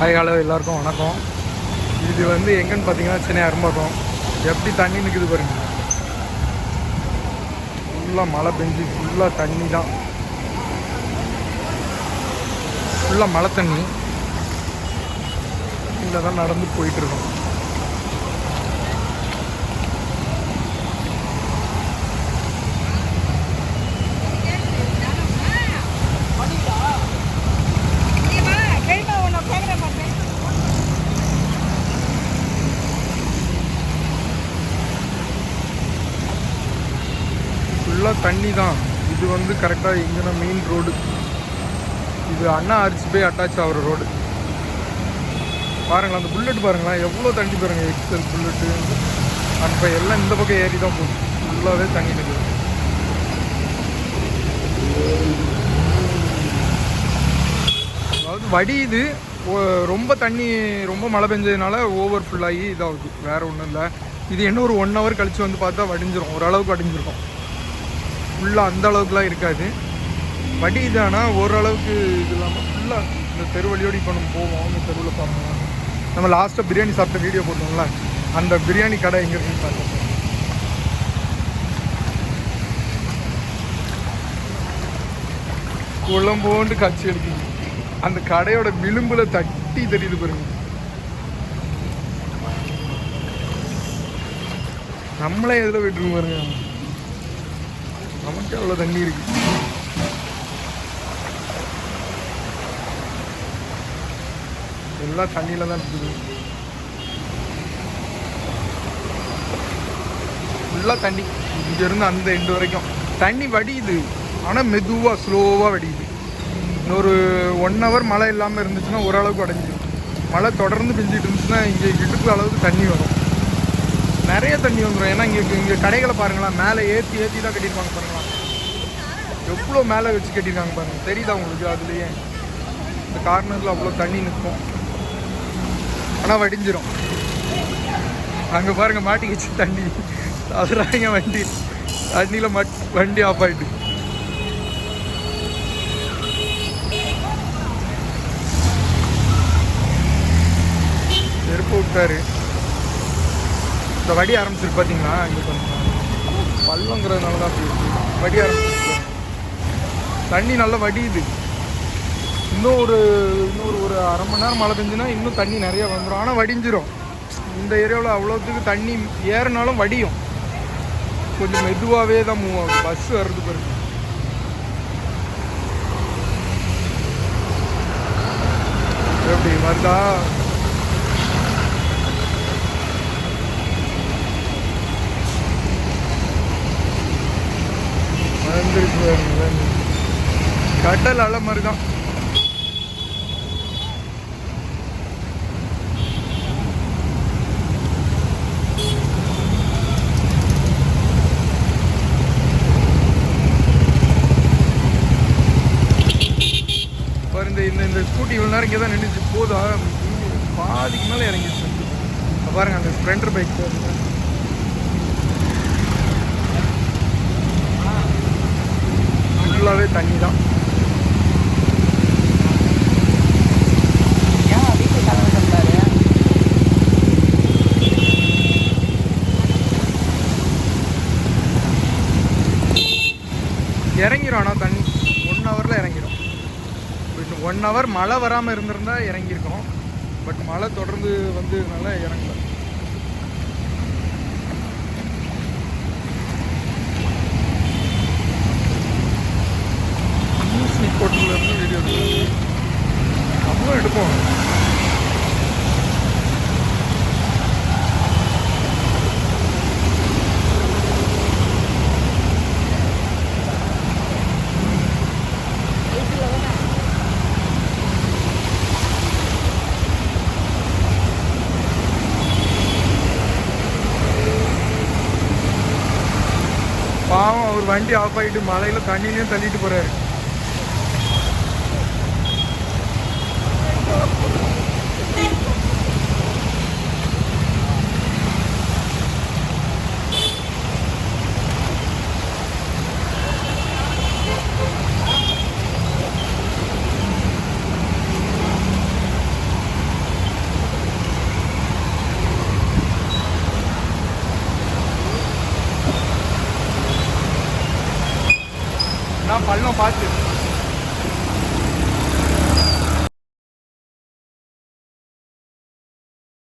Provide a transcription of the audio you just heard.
Hi hello எல்லாருக்கும் வணக்கம். இது வந்து எங்கன்னு பார்த்தீங்கன்னா சென்னை அரும்பாக்கம். எப்படி தண்ணி நிற்குது பாருங்க. ஃபுல்லாக மழை பெஞ்சு ஃபுல்லாக தண்ணி தான், ஃபுல்லாக மழை தண்ணி. இதில் தான் நடந்து போயிட்டுருக்கோம். ஃபுல்லாக தண்ணி தான். இது வந்து கரெக்டாக எங்கன்னா மெயின் ரோடு. இது அண்ணா அரிசி போய் அட்டாச் ஆகிற ரோடு. பாருங்களேன், அந்த புல்லட் பாருங்களேன், எவ்வளோ தண்ணி பாருங்கள். எக்ஸல் புல்லட்டு அப்போ எல்லாம் இந்த பக்கம் ஏறி தான் போகுது. ஃபுல்லாகவே தண்ணி நிற்குது. அதாவது வடியுது. ரொம்ப தண்ணி, ரொம்ப மழை பெஞ்சதுனால ஓவர் ஃபுல்லாகி இதாகுது, வேறு ஒன்றும் இல்லை. இது என்ன ஒரு 1 hour கழித்து வந்து பார்த்தா வடிஞ்சிரும், ஓரளவுக்கு வடிஞ்சிருக்கும். ஃபுல்லாக அந்த அளவுக்குலாம் இருக்காது, வடியுது. ஆனால் ஓரளவுக்கு இது இல்லாமல் ஃபுல்லாக இந்த தெரு வழியோடு இப்போ நம்ம போவோம். அந்த தெருவில் பார்க்கலாம். நம்ம லாஸ்ட்டாக பிரியாணி சாப்பிட்ட வீடியோ போட்டோம்ல, அந்த பிரியாணி கடை எங்கே இருக்குன்னு பார்த்தோம். குழம்போண்டு காட்சி எடுக்குது. அந்த கடையோட விளிம்புல தட்டி தெரியுது பாருங்க. நம்மளே எதில் விட்டுருங்க பாருங்க. நமக்கு அவ்வளோ தண்ணி இருக்கு. எல்லாம் தண்ணியில தான் இருக்குது. ஃபுல்லாக தண்ணி இங்கேருந்து அந்த எண்டு வரைக்கும் தண்ணி வடியுது. ஆனால் மெதுவாக ஸ்லோவாக வடியுது. இன்னொரு 1 hour மழை இல்லாமல் இருந்துச்சுன்னா ஓரளவுக்கு அடைஞ்சிடும். மழை தொடர்ந்து பெஞ்சிட்டு இருந்துச்சுன்னா இங்கே இடுப்பு அளவுக்கு தண்ணி வரும், நிறைய தண்ணி வந்துடும். ஏன்னா இங்கே கடைகளை பாருங்களா, மேலே ஏற்றி தான் கட்டியிருப்பாங்க பாருங்களா. எவ்வளோ மேலே வச்சு கட்டியிருக்காங்க பாருங்கள், தெரியுதா உங்களுக்கு? அதுலேயே இந்த கார்னரில் அவ்வளோ தண்ணி நிற்கும், ஆனால் வடிஞ்சிரும். அங்கே பாருங்கள், மாட்டிக்கிச்சு தண்ணி. அதுறாங்க வண்டி தண்ணியில் வண்டி ஆஃப் ஆகிட்டு. நெருப்பு விட்டாரு. இந்த வடி ஆரம்பிச்சிருக்கு பார்த்தீங்களா, இங்கே கொஞ்சம் பள்ளங்கிறதுனால தான் அப்படி இருக்கு. வடி ஆரம்பிச்சிருக்கு, தண்ணி நல்லா வடியுது. இன்னும் ஒரு 1/2 மணி நேரம் மழை பெஞ்சுன்னா இன்னும் தண்ணி நிறையா வந்துடும். ஆனால் வடிஞ்சிரும். இந்த ஏரியாவில் அவ்வளோத்துக்கு தண்ணி ஏறினாலும் வடியும். கொஞ்சம் மெதுவாகவே தான் மூவ் ஆகும். பஸ் வர்றது பாருங்க. எப்படி வருதா? கடல் அலை மாதிரி தான். இந்த ஸ்கூட்டி இவ்வளோ நேரம் இங்கே தான் நின்றுச்சு. போதா பாதிக்கு மேலே இறங்கிடுச்சு. பாருங்க, அந்த ஸ்ப்ளெண்டர் பைக் ஃபுல்லாகவே தண்ணி தான். இறங்கிடும். ஆனால் தண்ணி 1 hourல இறங்கிடும். 1 hour மழை வராமல் இருந்திருந்தா இறங்கியிருக்கோம். பட் மழை தொடர்ந்து வந்ததுனால இறங்கல. கோட்டிலேருந்து வீடியோ எடுக்கணும், நம்மளும் எடுப்போம். பாவம், அவர் வண்டி ஆஃப் ஆகிட்டு மழையில் தண்ணியிலையும் தள்ளிட்டு போகிறாரு. பள்ளம் பார்த்து